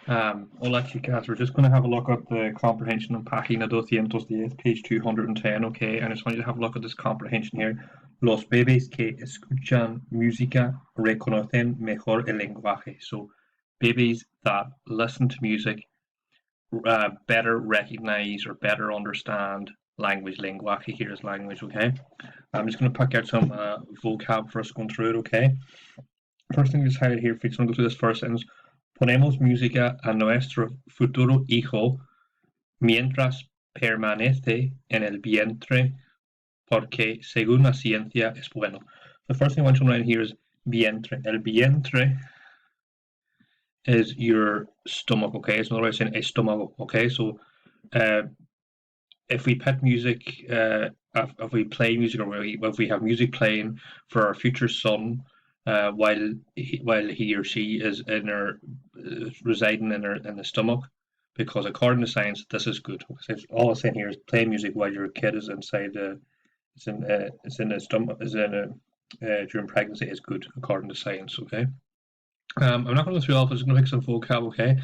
Hola chicas, we're just going to have a look at the comprehension on página 210, page 210, okay? And I just want you to have a look at this comprehension here. Los bebés que escuchan música reconocen mejor el lenguaje. So, babies that listen to music better recognize or better understand language. Lenguaje here is language, okay? I'm just going to pick out some vocab for us going through it, okay? First thing is highlighted here, if you just want to go through this first sentence. Ponemos música a nuestro futuro hijo mientras permanece en el vientre porque según la ciencia es bueno. The first thing I want to write here is vientre. El vientre is your stomach, okay? It's another way of saying estómago, okay? So if we put music, if we play music, or if we have music playing for our future son, while he or she is residing in the stomach, because according to science this is good. All I'm saying here is play music while your kid is inside the stomach, during pregnancy is good according to science. Okay. I'm not going to go through all of it. I'm just going to pick some vocab. Okay.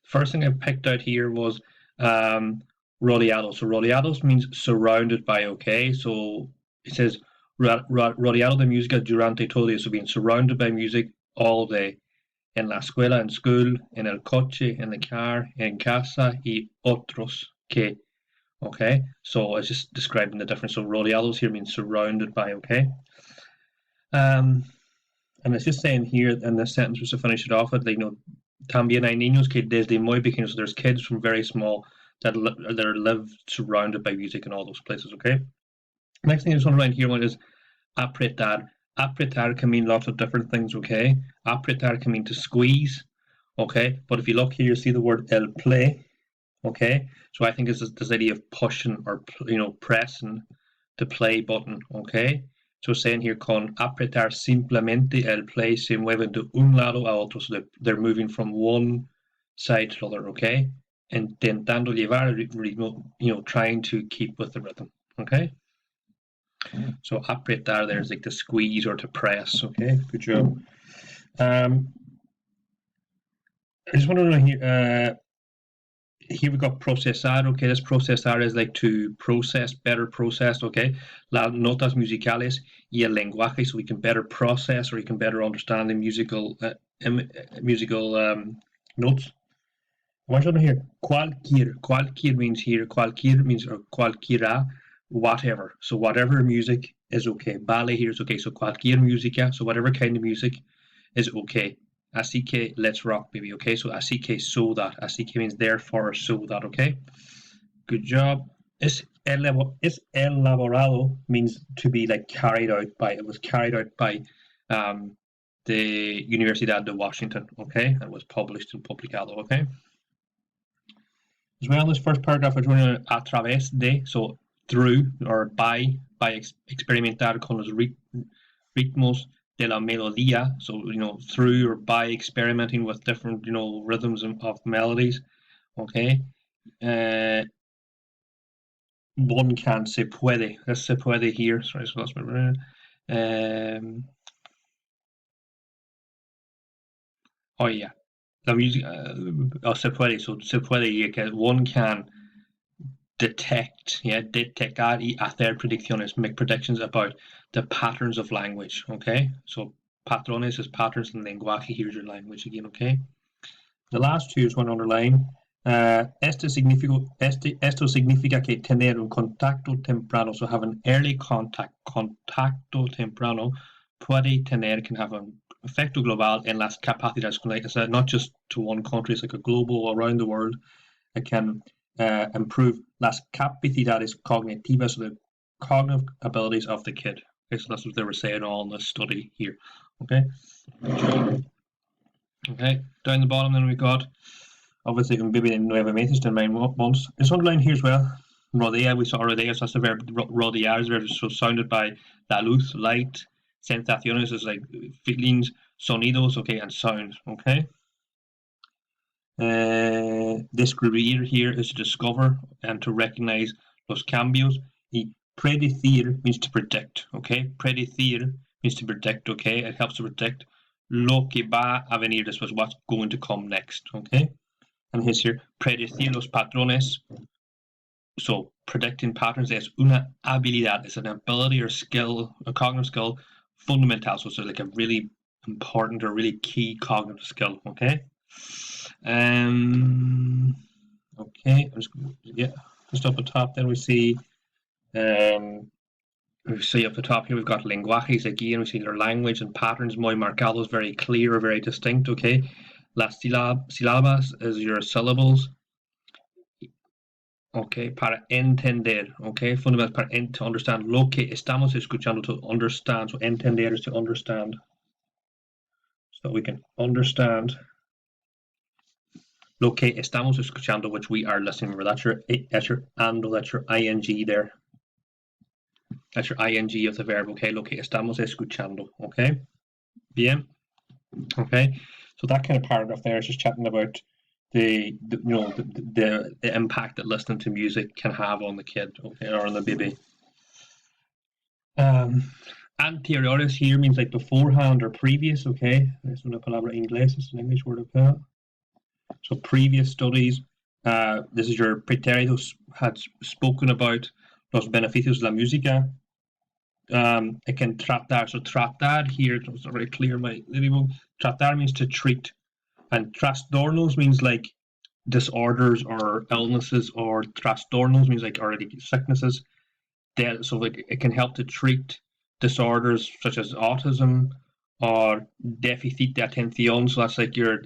First thing I picked out here was rodeado. So rodeados means surrounded by. Okay. So it says rodeado de música durante todo el día, so being surrounded by music all day. En la escuela, en school, en el coche, in the car, en casa y otros que. Okay, so it's just describing the difference. So rodeados here means surrounded by. Okay, and it's just saying here in this sentence, just to finish it off with, también hay niños que desde muy pequeños. So there's kids from very small that live surrounded by music in all those places. Okay. Next thing I just want to write here one is apretar. Apretar can mean lots of different things, okay? Apretar can mean to squeeze, okay? But if you look here, you see the word el play, okay? So I think it's this idea of pushing or, pressing the play button, okay? So saying here, con apretar simplemente el play se mueven de un lado a otro. So they're moving from one side to the other, okay? Intentando llevar el ritmo, trying to keep with the rhythm, okay? So apretar there is like to squeeze or to press. Okay, good job. I just want to know here. Here we got procesar. Okay, this procesar is like to process, better process. Okay, las notas musicales y el lenguaje, so we can better process or we can better understand the musical notes. I want you to know here. Cualquier means here. Cualquier means or cualquiera. Whatever. So whatever music is okay. Vale here is okay. So cualquier música. So whatever kind of music is okay. Así que let's rock, baby. Okay. So así que so that. Así que means therefore so that. Okay. Good job. Es elaborado means to be like carried out by. It was carried out by the Universidad de Washington. Okay. And was published in Publicado. Okay. As well, this first paragraph is running a través de. So through or by experimentar con los ritmos de la melodía, so through or by experimenting with different rhythms of melodies. Okay, one can se puede. This se puede here. Sorry, so that's my oh yeah, the music. Se puede. So se puede. One can detect, detectar y hacer predicciones, make predictions about the patterns of language, okay? So patrones is patterns in lenguaje, here's your language again, okay? The last two is one underline. Esto significa que tener un contacto temprano, so have an early contacto temprano, puede tener, can have an efecto global en las capacidades, it's not just to one country, it's like a global around the world. It can improve las capacidades cognitivas, so the cognitive abilities of the kid. Okay, so that's what they were saying all in this study here. Okay. Okay, down the bottom then we got obviously can be in 9 meses to 9 months. It's underlined here as well. Rodea, we saw rodea, so that's the verb. Rodear is the verb, so surrounded by la luz, light. Sensaciones is like feelings, sonidos, okay, and sounds, okay. Describir here is to discover and to recognize los cambios. Y predecir means to predict, okay? Predecir means to predict, okay? It helps to predict lo que va a venir después, what's going to come next, okay? And here's here, predecir los patrones. So predicting patterns is una habilidad. It's an ability or skill, a cognitive skill, fundamental. So it's like a really important or really key cognitive skill. Okay. Okay. Just up the top. Then we see up the top here we've got lenguajes again. We see their language and patterns muy marcados, very clear, very distinct. Okay. Las sílabas is your syllables. Okay, para entender, okay, fundamental para to understand lo que estamos escuchando, to understand. So entender is to understand. So we can understand lo que estamos escuchando, which we are listening. Remember, that's your ando, that's your ing there. That's your ing of the verb. Okay, lo que estamos escuchando. Okay, bien. Okay, so that kind of paragraph there is just chatting about the impact that listening to music can have on the kid, okay, or on the baby. Anteriores here means like beforehand or previous, okay. Es una palabra inglesa, it's an English word of that. So previous studies, this is your pretéritos had spoken about los beneficios de la música. It can tratar, so tratar here, it's not very clear, my little book. Tratar means to treat, and trastornos means like disorders or illnesses, or trastornos means like already sicknesses. So like it can help to treat disorders such as autism or déficit de atención. So that's like your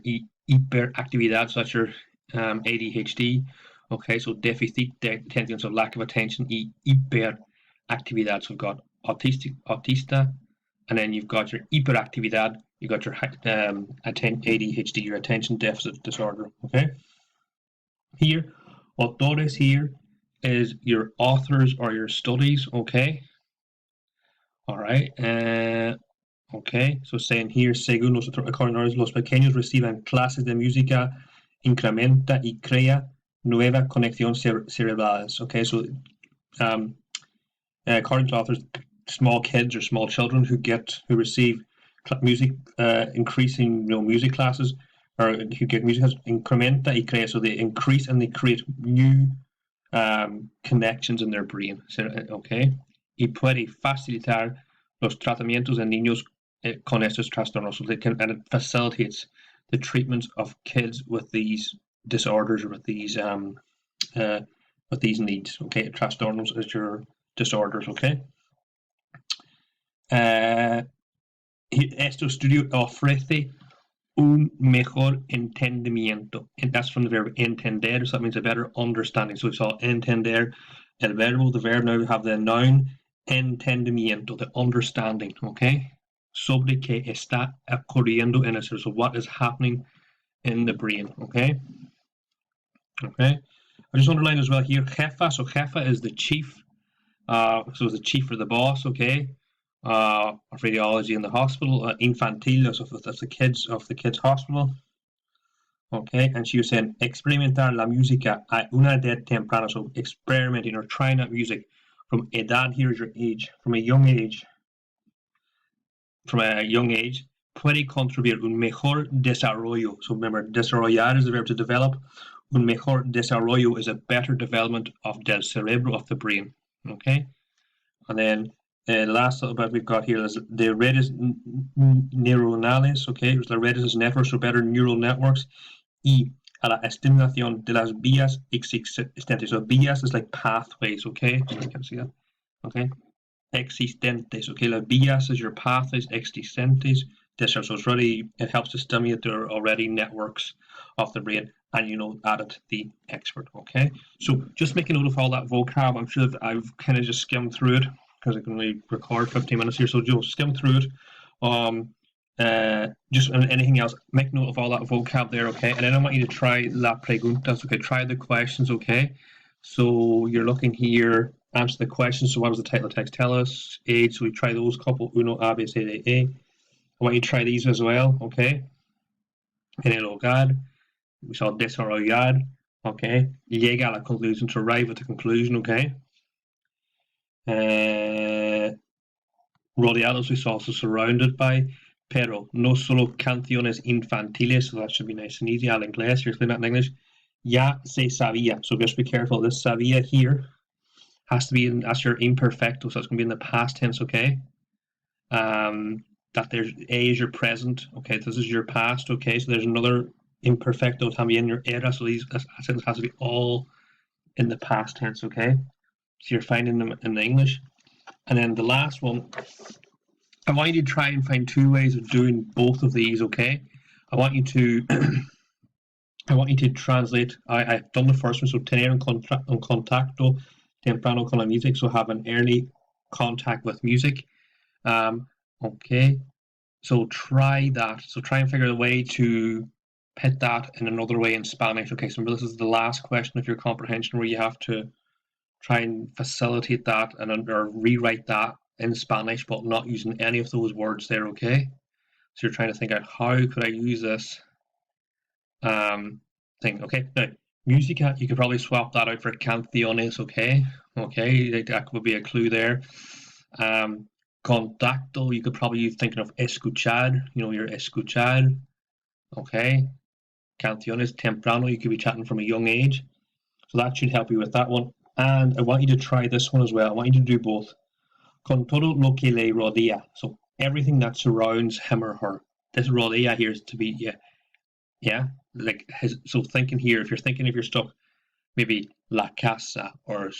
hyperactividad. So that's your ADHD. Okay, so déficit de atención, so lack of attention. Hyperactividad. So we've got autista, and then you've got your hyperactividad. You've got your ADHD, your attention deficit disorder. Okay. Here, autores here is your authors or your studies. Okay. All right. Okay. So saying here, según los autores, los pequeños reciben clases de música, incrementa y crea nuevas conexiones cerebrales. Okay. So, according to authors, small kids or small children who receive music, increasing music classes, or who get music, has incrementa y crea, so they increase and they create new connections in their brain. So, okay. Y puede facilitar los tratamientos en niños con estos trastornos. So and it facilitates the treatments of kids with these disorders or with these needs. Okay, trastornos is your disorders. Okay. Este estudio ofrece un mejor entendimiento, and that's from the verb entender, so that means a better understanding. So we saw entender, el verbo, the verb. Now we have the noun entendimiento, the understanding. Okay, sobre que está ocurriendo en el cerebro, so what is happening in the brain. Okay. I just underline as well here jefa. So jefa is the chief. So it's the chief or the boss. Okay. Of radiology in the hospital, infantil, so that's the kids of the kids hospital. Okay, and she was saying experimentar la música a una edad temprana, so experimenting or trying out music from edad, here is your age, from a young age, puede contribuir un mejor desarrollo. So remember, desarrollar is the verb to develop. Un mejor desarrollo is a better development of del cerebro, of the brain. Okay, and then the last little bit we've got here is the redes neuronales. Okay, the redes is networks, so better neural networks. Y a la estimulación de las vías existentes. So vías is like pathways. Okay, so you can see that. Okay, existentes. Okay, las vías is your pathways. Existentes. So it's really, it helps to stimulate their already networks of the brain, and added the expert. Okay, so just make a note of all that vocab. I'm sure that I've kind of just skimmed through it, because I can only record 15 minutes here, so just skim through it. Just anything else, make note of all that vocab there, okay? And then I want you to try la preguntas, okay? Try the questions, okay? So you're looking here, answer the questions. So what was the title of the text? Tell us, age. So we try those couple, uno, a, b, c, d, e. I want you to try these as well, okay? En el hogar, we saw desarrollar, okay? Llega a la conclusion, to arrive at the conclusion, okay? Rodeados, we saw, so surrounded by, pero no solo canciones infantiles, so that should be nice and easy. Al inglés, you're explaining that in English. Ya se sabía. So just be careful. This sabía here has to be that's your imperfecto, so it's going to be in the past tense, okay? That there's A is your present, okay? This is your past, okay? So there's another imperfecto también your era, so these sentence has to be all in the past tense, okay? So you're finding them in the English. And then the last one, I want you to try and find two ways of doing both of these, okay? I want you to I want you to translate. I've done the first one, so tener un contacto temprano con la music, so have an early contact with music. Okay, so try that. So try and figure a way to put that in another way in Spanish. Okay, so this is the last question of your comprehension where you have to try and facilitate that and or rewrite that in Spanish, but not using any of those words there. Okay, so you're trying to think out how could I use this thing. Okay, now musica, you could probably swap that out for canciones. Okay, that would be a clue there. Contacto, you could probably be thinking of escuchar, your escuchar. Okay, canciones temprano, you could be chatting from a young age. So that should help you with that one. And I want you to try this one as well. I want you to do both. Con todo lo que le rodea. So everything that surrounds him or her. This rodea here is to be, yeah, like his. So thinking here, if you're stuck, maybe la casa or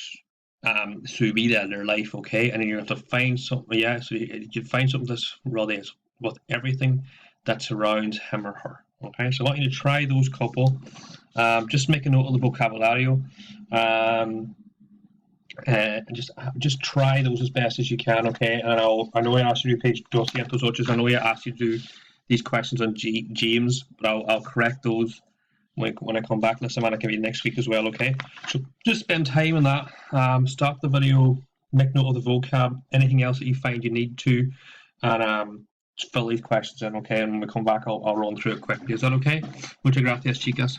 su vida, their life, okay, and then you have to find something. Yeah, so you find something that's rodeas with everything that surrounds him or her. Okay, so I want you to try those couple. Just make a note of the vocabulario. And just try those as best as you can, okay? And I know I asked you to do page 208. I know I asked you to do these questions on James, but I'll correct those when I come back in the semana, can be next week as well, okay? So just spend time on that. Stop the video, make note of the vocab, anything else that you find you need to, and just fill these questions in, okay? And when we come back, I'll run through it quickly. Is that okay? Muchas gracias, chicas.